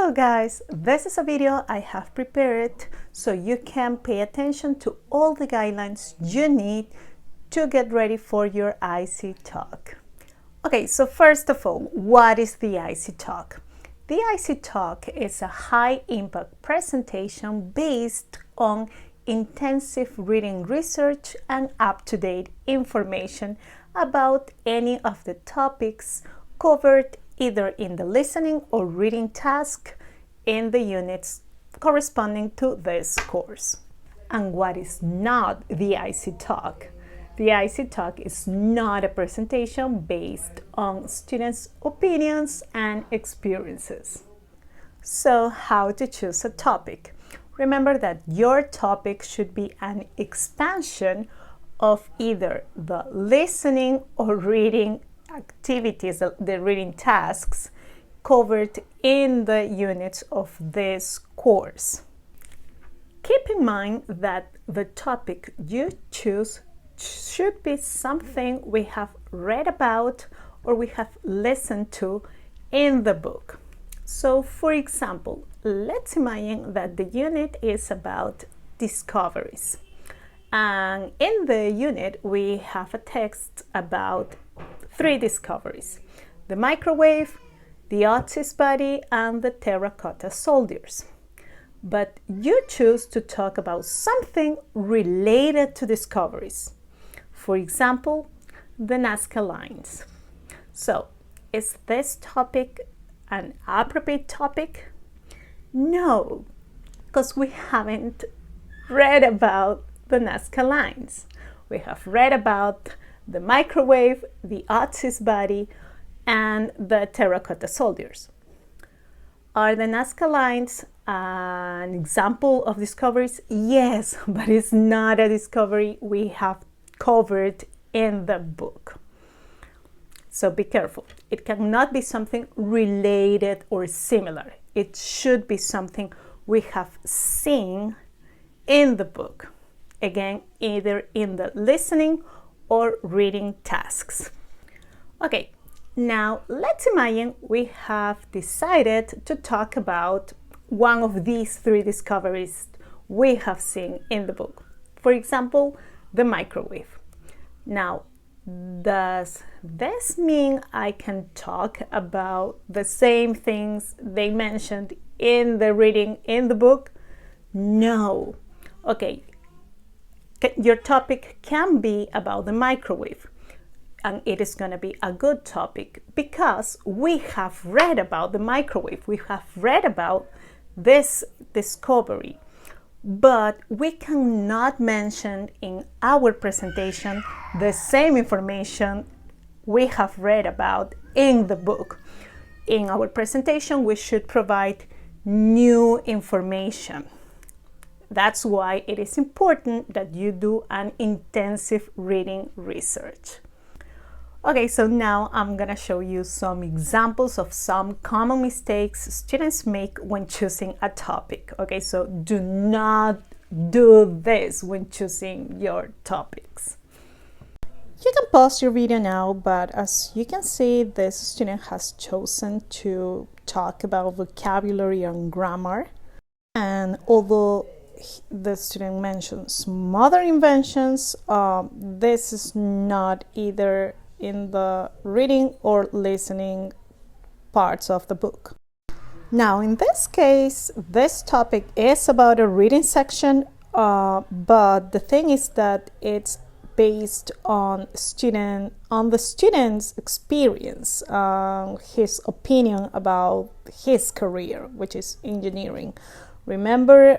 Hello guys, this is a video I have prepared so you can pay attention to all the guidelines you need to get ready for your IC Talk. Okay, so first of all, what is the IC Talk? The IC Talk is a high impact presentation based on intensive reading research and up-to-date information about any of the topics covered either in the listening or reading task in the units corresponding to this course. And what is not the IC Talk? The IC Talk is not a presentation based on students' opinions and experiences. So, how to choose a topic? Remember that your topic should be an expansion of either the listening or reading activities, the reading tasks covered in the units of this course. Keep in mind that the topic you choose should be something we have read about or we have listened to in the book. So, for example, let's imagine that the unit is about discoveries. And in the unit, we have a text about 3 discoveries: the microwave, the Otis body, and the terracotta soldiers. But you choose to talk about something related to discoveries. For example, the Nazca lines. So, is this topic an appropriate topic? No, because we haven't read about the Nazca lines. We have read about the microwave, the Otis body, and the terracotta soldiers. Are the Nazca lines an example of discoveries? Yes, but it's not a discovery we have covered in the book. So be careful. It cannot be something related or similar. It should be something we have seen in the book. Again, either in the listening or reading tasks. Okay, now let's imagine we have decided to talk about one of these 3 discoveries we have seen in the book. For example, the microwave. Now, does this mean I can talk about the same things they mentioned in the reading in the book? No. Okay, your topic can be about the microwave, and it is going to be a good topic because we have read about the microwave, we have read about this discovery, but we cannot mention in our presentation the same information we have read about in the book. In our presentation, we should provide new information. That's why it is important that you do an intensive reading research. Okay, so now I'm gonna show you some examples of some common mistakes students make when choosing a topic. Okay, so do not do this when choosing your topics. You can pause your video now, but as you can see, this student has chosen to talk about vocabulary and grammar. And although the student mentions modern inventions, this is not either in the reading or listening parts of the book. Now, in this case, this topic is about a reading section, but the thing is that it's based on the student's experience, his opinion about his career, which is engineering. Remember,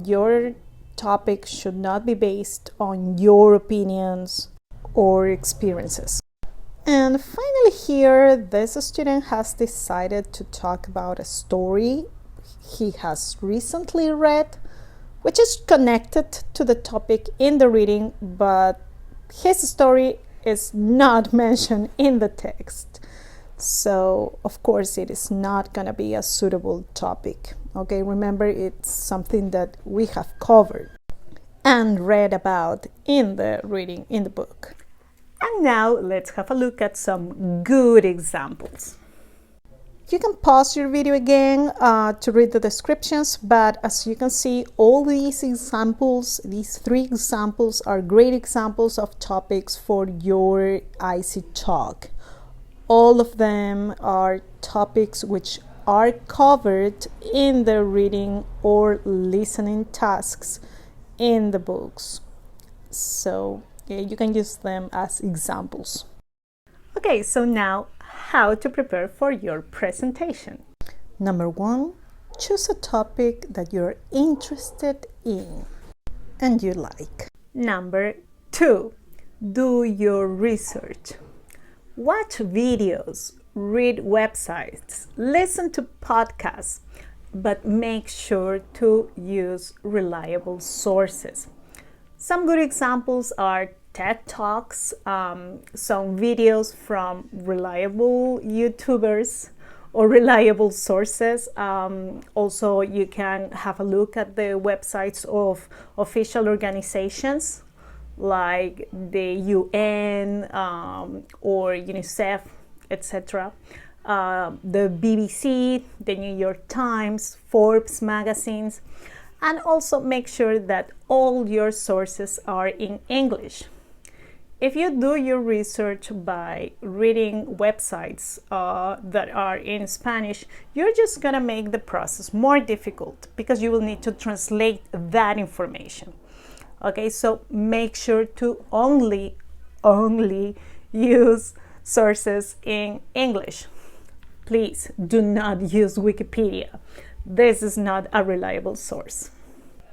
your topic should not be based on your opinions or experiences. And finally here, this student has decided to talk about a story he has recently read, which is connected to the topic in the reading, but his story is not mentioned in the text. So, of course, it is not going to be a suitable topic. Okay, remember, it's something that we have covered and read about in the reading in the book. And now let's have a look at some good examples. You can pause your video again to read the descriptions, but as you can see, all these examples, these 3 examples, are great examples of topics for your IC Talk. All of them are topics which are covered in the reading or listening tasks in the books. So you can use them as examples. Okay, so now how to prepare for your presentation. Number 1, choose a topic that you're interested in and you like. Number 2, do your research. Watch videos, read websites, listen to podcasts, but make sure to use reliable sources. Some good examples are TED Talks, some videos from reliable YouTubers or reliable sources. Also, you can have a look at the websites of official organizations like the UN or UNICEF, etc. The BBC, the New York Times, Forbes magazines, and also make sure that all your sources are in English. If you do your research by reading websites that are in Spanish, you're just gonna make the process more difficult because you will need to translate that information. Okay, so make sure to only use sources in English. Please do not use Wikipedia. This is not a reliable source.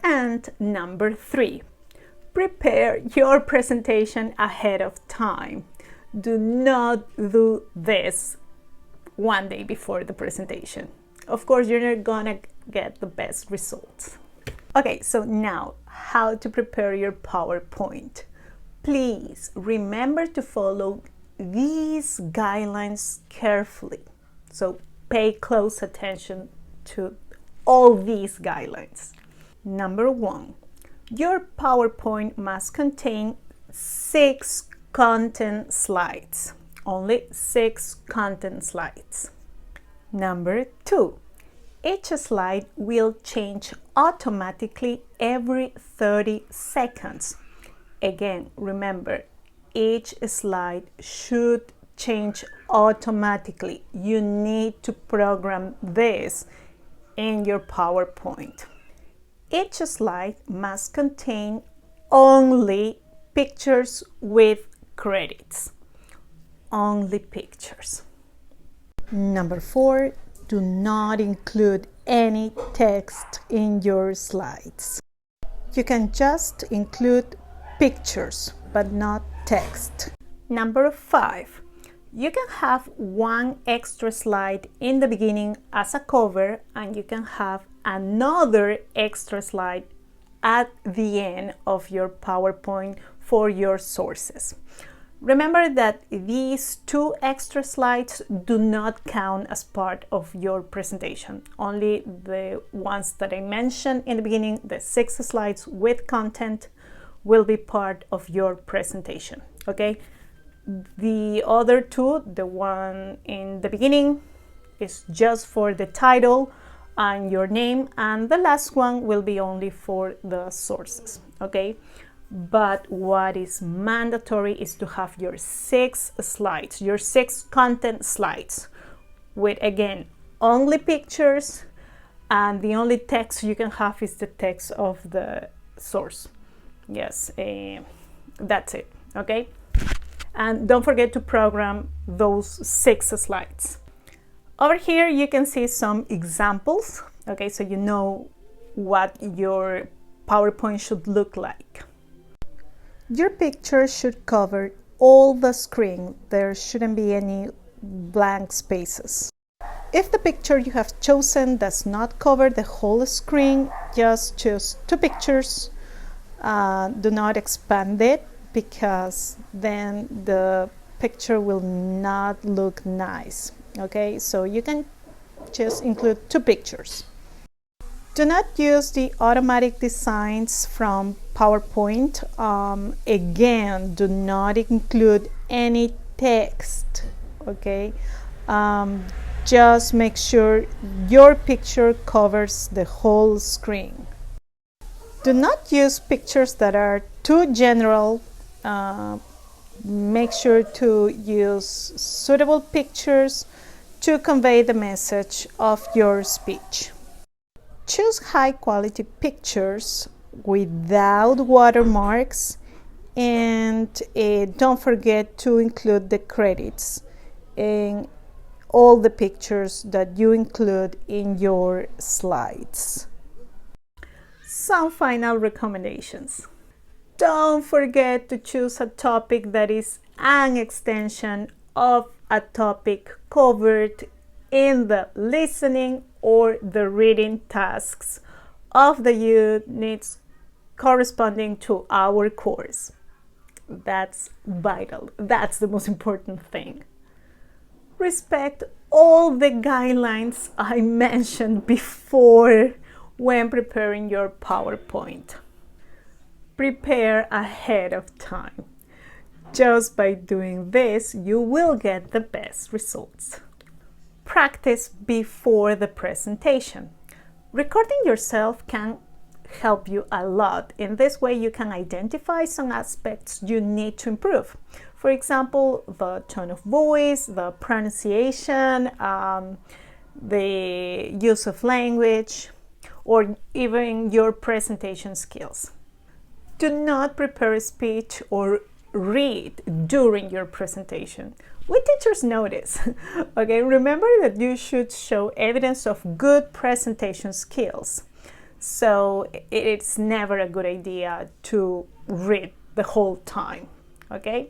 And number 3, prepare your presentation ahead of time. Do not do this one day before the presentation. Of course, you're not gonna get the best results. Okay, so now how to prepare your PowerPoint. Please remember to follow these guidelines carefully. So pay close attention to all these guidelines. Number 1, your PowerPoint must contain 6 content slides. Only 6 content slides. Number 2, each slide will change automatically every 30 seconds. Again, remember, each slide should change automatically. You need to program this in your PowerPoint. Each slide must contain only pictures with credits. Only pictures. Number 4, do not include any text in your slides. You can just include pictures, but not text. Number 5, you can have one extra slide in the beginning as a cover, and you can have another extra slide at the end of your PowerPoint for your sources. Remember that these 2 extra slides do not count as part of your presentation. Only the ones that I mentioned in the beginning, the 6 slides with content, will be part of your presentation, okay? The other 2, the one in the beginning is just for the title and your name, and the last one will be only for the sources, okay? But what is mandatory is to have your 6 slides, your 6 content slides with, again, only pictures, and the only text you can have is the text of the source. Yes, that's it, okay? And don't forget to program those 6 slides. Over here you can see some examples, okay, so you know what your PowerPoint should look like. Your picture should cover all the screen. There shouldn't be any blank spaces. If the picture you have chosen does not cover the whole screen, just choose 2 pictures. Do not expand it, because then the picture will not look nice. Okay, so you can just include 2 pictures. Do not use the automatic designs from PowerPoint. Again, do not include any text. Okay, Just make sure your picture covers the whole screen. Do not use pictures that are too general. Make sure to use suitable pictures to convey the message of your speech. Choose high quality pictures without watermarks, and don't forget to include the credits in all the pictures that you include in your slides. Some final recommendations. Don't forget to choose a topic that is an extension of a topic covered in the listening or the reading tasks of the units corresponding to our course. That's vital. That's the most important thing. Respect all the guidelines I mentioned before when preparing your PowerPoint. Prepare ahead of time. Just by doing this, you will get the best results. Practice before the presentation. Recording yourself can help you a lot. In this way, you can identify some aspects you need to improve. For example, the tone of voice, the pronunciation, the use of language, or even your presentation skills. Do not prepare a speech or read during your presentation. We teachers know this. Okay, remember that you should show evidence of good presentation skills. So it's never a good idea to read the whole time. Okay?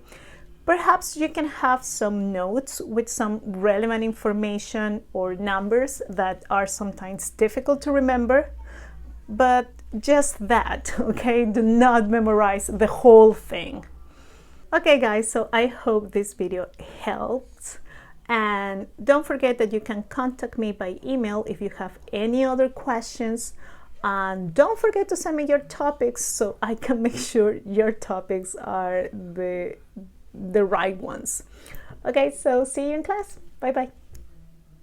Perhaps you can have some notes with some relevant information or numbers that are sometimes difficult to remember, but just that, okay? Do not memorize the whole thing. Okay guys, so I hope this video helped, and don't forget that you can contact me by email if you have any other questions, and don't forget to send me your topics so I can make sure your topics are the right ones. Okay, so see you in class. Bye bye.